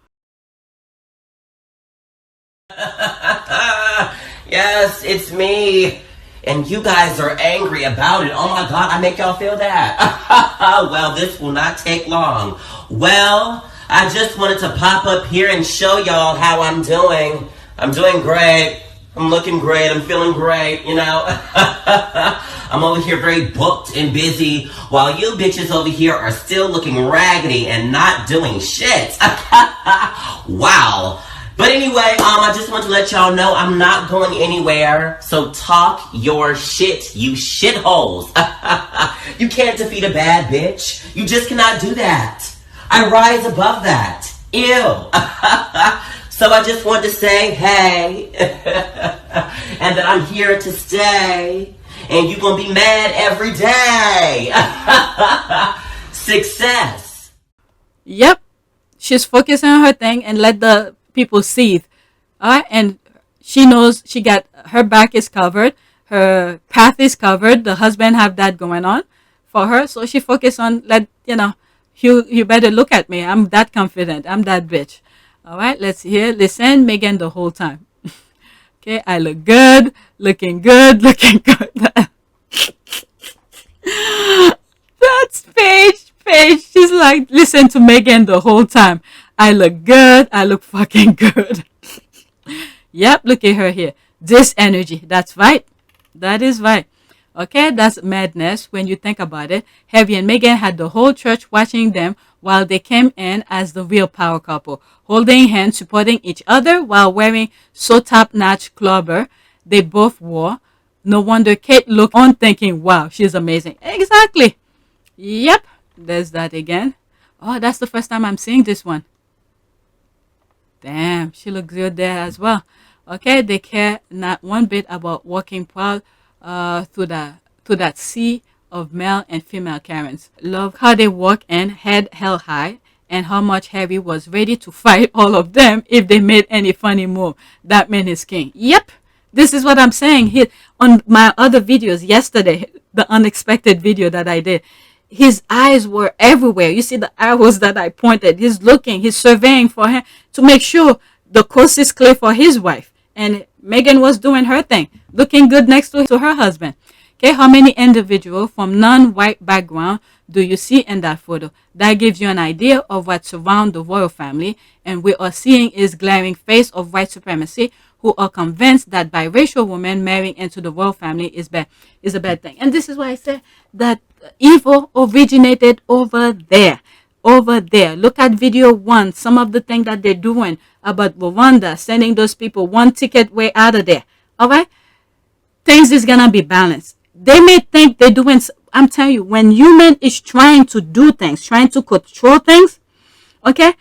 Yes, it's me. And you guys are angry about it. Oh my God, I make y'all feel that. Well, this will not take long. Well, I just wanted to pop up here and show y'all how I'm doing. I'm doing great. I'm looking great. I'm feeling great, I'm over here very booked and busy while you bitches over here are still looking raggedy and not doing shit. Wow. But anyway, I just want to let y'all know I'm not going anywhere. So talk your shit, you shitholes. You can't defeat a bad bitch. You just cannot do that. I rise above that. Ew. So I just wanted to say, hey, and that I'm here to stay, and you're going to be mad every day. Success. Yep. She's focusing on her thing and let the people seethe. All right. And she knows her back is covered. Her path is covered. The husband have that going on for her. So she focused on, you better look at me. I'm that confident. I'm that bitch. All right, listen, Meghan the whole time. Okay, I look good, looking good. That's Paige. She's like, listen to Meghan the whole time. I look good. I look fucking good. Yep, look at her here. This energy. That's right. That is right. Okay, that's madness when you think about it. Harry and Meghan had the whole church watching them while they came in as the real power couple, holding hands, supporting each other while wearing so top-notch clobber they both wore. No wonder Kate looked on thinking, wow, she's amazing. Exactly. Yep, there's that again. Oh, that's the first time I'm seeing this one. Damn, she looks good there as well. Okay, they care not one bit about walking proud through that sea of male and female Karens. Love how they walk in head held high and how much Harry was ready to fight all of them if they made any funny move. That man is king. Yep, this is what I'm saying here on my other videos yesterday, the unexpected video that I did. His eyes were everywhere. You see the arrows that I pointed. He's looking, he's surveying for her to make sure the coast is clear for his wife. And Meghan was doing her thing, looking good next to her husband. Okay, how many individuals from non-white background do you see in that photo? That gives you an idea of what surrounds the royal family. And we are seeing is glaring face of white supremacy who are convinced that biracial women marrying into the royal family is a bad thing. And this is why I say that evil originated over there. Over there. Look at video 1. Some of the things that they're doing about Rwanda, sending those people one ticket way out of there. All right? Things is going to be balanced. They may think they're doing... I'm telling you, when human is trying to do things, trying to control things, okay,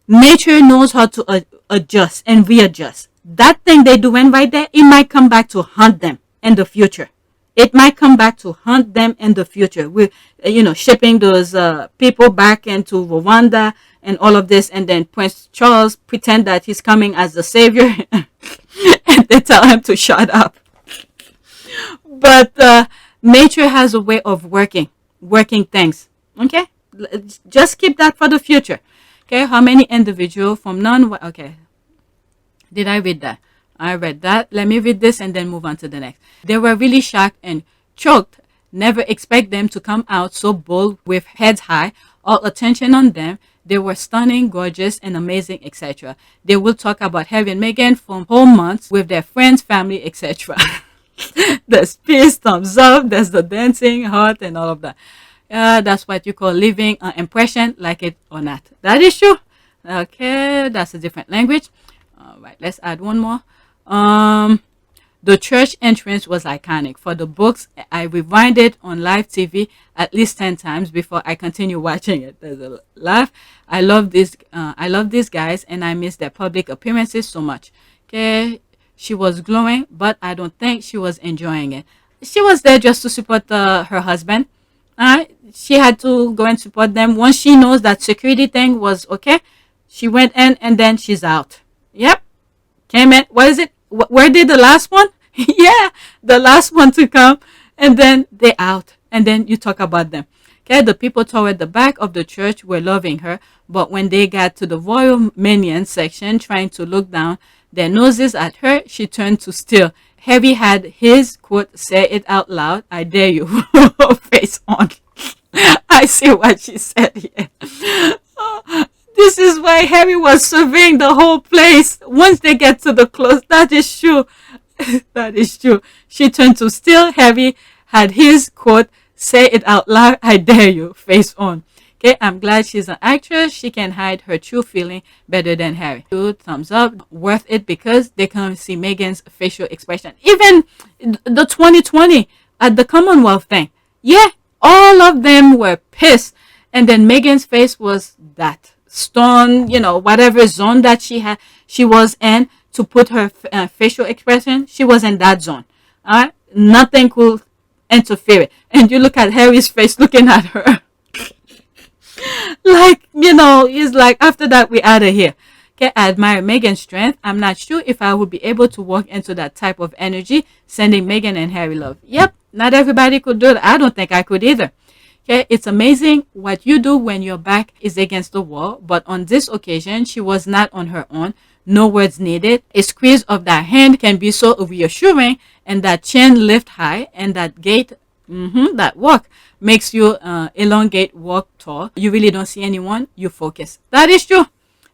nature knows how to adjust and readjust. That thing they're doing right there, it might come back to haunt them in the future. It might come back to haunt them in the future. With, shipping those people back into Rwanda and all of this. And then Prince Charles pretend that he's coming as the savior. And they tell him to shut up. But nature has a way of working things. Okay? Just keep that for the future. Okay? How many individuals from okay. Did I read that? I read that. Let me read this and then move on to the next. They were really shocked and choked. Never expect them to come out so bold with heads high, all attention on them. They were stunning, gorgeous, and amazing, etc. They will talk about Harry and Meghan for whole months with their friends, family, etc. There's peace, thumbs up, there's the dancing, heart, and all of that. That's what you call leaving an impression, like it or not. That is true. Okay, that's a different language. All right, let's add one more. The church entrance was iconic. For the books, I rewind it on live TV at least 10 times before I continue watching it. There's a laugh. I love these guys, and I miss their public appearances so much. Okay, she was glowing, but I don't think she was enjoying it. She was there just to support her husband. She had to go and support them. Once she knows that security thing was okay, she went in and then she's out. Yep. Came in. What is it? Where did the last one? Yeah, the last one to come. And then they out. And then you talk about them. Okay, the people toward the back of the church were loving her. But when they got to the royal minions section, trying to look down their noses at her, she turned to stare. Harry had his, quote, say it out loud, I dare you, face on. I see what she said here. This is why Harry was surveying the whole place. Once they get to the close, that is true. That is true. She turned to still. Harry had his, quote, say it out loud, I dare you, face on. Okay, I'm glad she's an actress. She can hide her true feeling better than Harry. 2 thumbs up. Worth it because they can see Meghan's facial expression. Even the 2020 at the Commonwealth thing. Yeah, all of them were pissed. And then Meghan's face was that stone, whatever zone that she was in to put her facial expression. She was in that zone. All right, nothing could interfere. And you look at Harry's face looking at her. Like, he's like, after that, we out of here. Okay, I admire Meghan's strength. I'm not sure if I would be able to walk into that type of energy, sending Meghan and Harry love. Yep, not everybody could do that. I don't think I could either. Okay, it's amazing what you do when your back is against the wall. But on this occasion, she was not on her own. No words needed. A squeeze of that hand can be so reassuring, and that chin lift high, and that gait, that walk makes you elongate, walk tall. You really don't see anyone. You focus. That is true.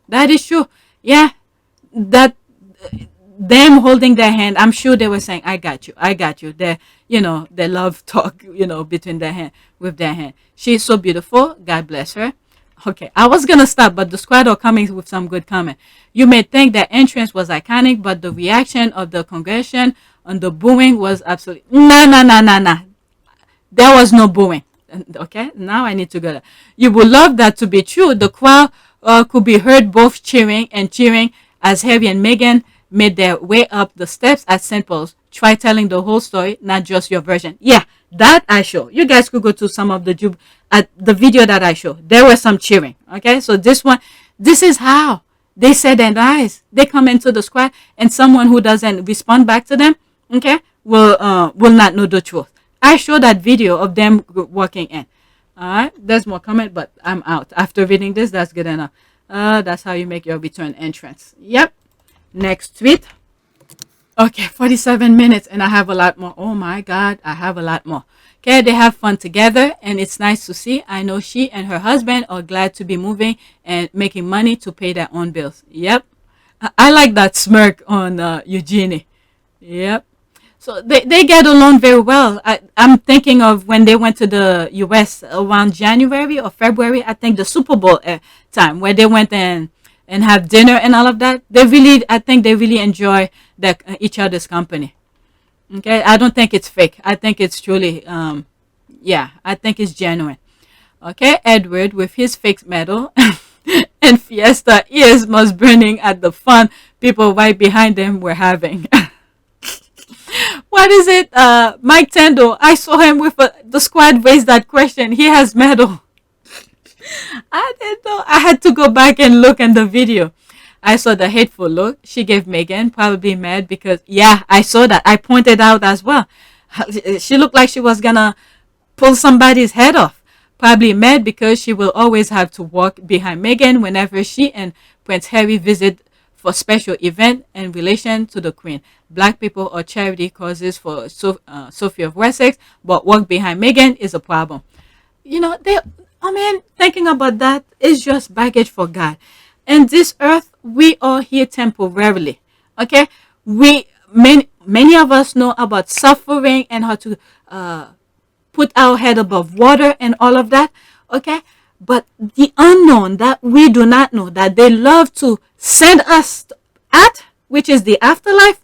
That is true. Yeah, that them holding their hand, I'm sure they were saying, I got you, I got you. Their love talk, between their hand, with their hand. She's so beautiful. God bless her. Okay, I was going to stop, but the squad are coming with some good comment. You may think their entrance was iconic, but the reaction of the congregation on the booing was absolutely, nah. There was no booing. Okay, now I need to go there. You would love that to be true. The crowd could be heard both cheering and cheering as Harry and Meghan made their way up the steps at St. Paul's. Try telling the whole story, not just your version. Yeah, that I show. You guys could go to some of the video that I show. There was some cheering. Okay, so this is how they say their lies. They come into the square, and someone who doesn't respond back to them, okay, will not know the truth. I show that video of them walking in. All right, there's more comment, but I'm out. After reading this, that's good enough. That's how you make your return entrance. Yep. Next tweet. Okay, 47 minutes, and I have a lot more. Oh my God, I have a lot more. Okay, they have fun together, and it's nice to see. I know she and her husband are glad to be moving and making money to pay their own bills. Yep. I like that smirk on Eugenie. Yep. So they get along very well. I'm thinking of when they went to the U.S. around January or February, I think the Super Bowl time, where they went and have dinner and all of that. I think they really enjoy each other's company. Okay, I don't think it's fake. I think it's truly, I think it's genuine. Okay, Edward with his fake medal and Fiesta ears must burning at the fun people right behind them were having. What is it? Mike Tendo. I saw him with the squad raised that question. He has medal. I didn't know. I had to go back and look in the video. I saw the hateful look she gave Meghan, probably mad because, yeah, I saw that. I pointed out as well. She looked like she was going to pull somebody's head off. Probably mad because she will always have to walk behind Meghan whenever she and Prince Harry visit for special event in relation to the Queen. Black people or charity causes for Sophie of Wessex, but work behind Meghan is a problem. You know, thinking about that is just baggage for God. In this earth, we are here temporarily. Okay, many of us know about suffering and how to put our head above water and all of that. Okay, but the unknown that we do not know, that they love to send us at, which is the afterlife.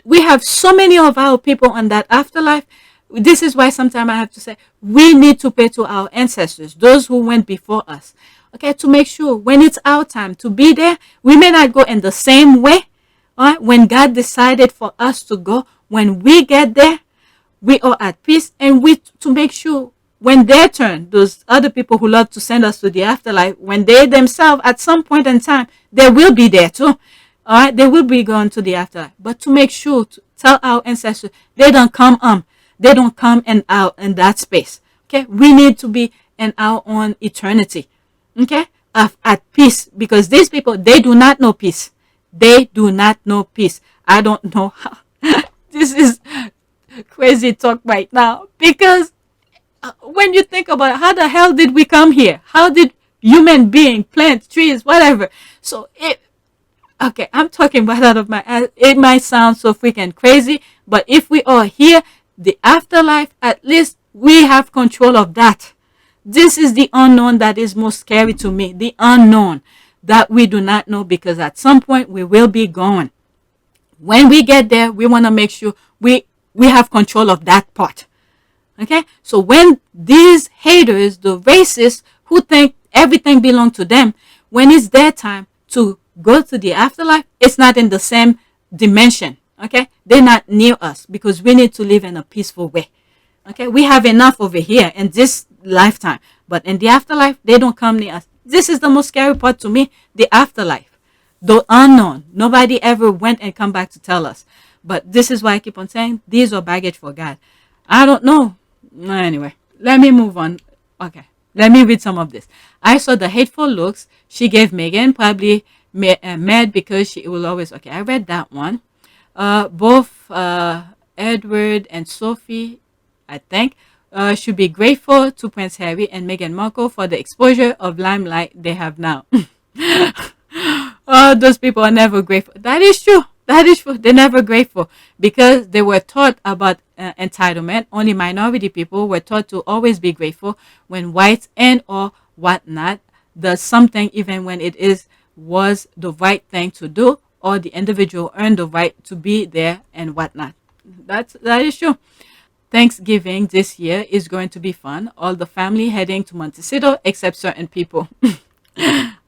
We have so many of our people on that afterlife. This is why sometimes I have to say we need to pay to our ancestors, those who went before us, okay, to make sure when it's our time to be there, we may not go in the same way. All right? When God decided for us to go, when we get there, we are at peace, and to make sure when their turn, those other people who love to send us to the afterlife, when they themselves at some point in time, they will be there too. All right, they will be going to the afterlife, but to make sure to tell our ancestors they don't come and out in that space. Okay, we need to be in our own eternity. Okay, at peace, because these people, they do not know peace. They do not know peace. I don't know how. This is crazy talk right now, because when you think about it, how the hell did we come here? How did human being, plants, trees, whatever? So okay, I'm talking right out of my ass. It might sound so freaking crazy, but if we are here, the afterlife, at least we have control of that. This is the unknown that is most scary to me. The unknown that we do not know, because at some point we will be gone. When we get there, we want to make sure we have control of that part. Okay, so when these haters, the racists who think everything belongs to them, when it's their time to go to the afterlife, it's not in the same dimension. Okay, they're not near us, because we need to live in a peaceful way. Okay, we have enough over here in this lifetime, but in the afterlife, they don't come near us. This is the most scary part to me, the afterlife, the unknown. Nobody ever went and come back to tell us. But this is why I keep on saying these are baggage for God. I don't know. Anyway, let me move on. Okay, let me read some of this. I saw the hateful looks she gave Meghan, probably mad because she will always. Okay, I read that one. Both Edward and Sophie, I think, should be grateful to Prince Harry and Meghan Markle for the exposure of limelight they have now. Those people are never grateful. That is true. That is true. They're never grateful, because they were taught about entitlement. Only minority people were taught to always be grateful when whites and or whatnot does something, even when it was the right thing to do, or the individual earned the right to be there and whatnot. That is true. Thanksgiving this year is going to be fun. All the family heading to Montecito except certain people.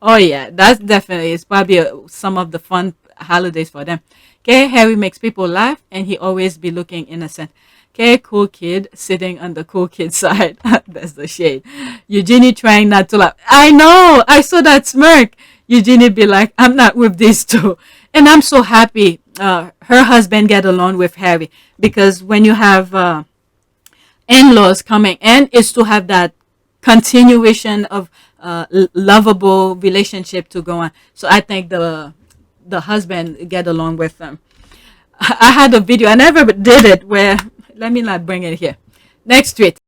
Oh yeah, that's definitely, it's probably some of the fun holidays for them. Okay, Harry makes people laugh and he always be looking innocent. Okay, cool kid sitting on the cool kid side. That's the shade. Eugenie trying not to laugh. I know, I saw that smirk. Eugenie be like, I'm not with these two. And I'm so happy her husband get along with Harry, because when you have in-laws coming in, is to have that continuation of lovable relationship to go on. So I think the husband get along with them. I had a video, I never did it, where, let me not bring it here. Next tweet.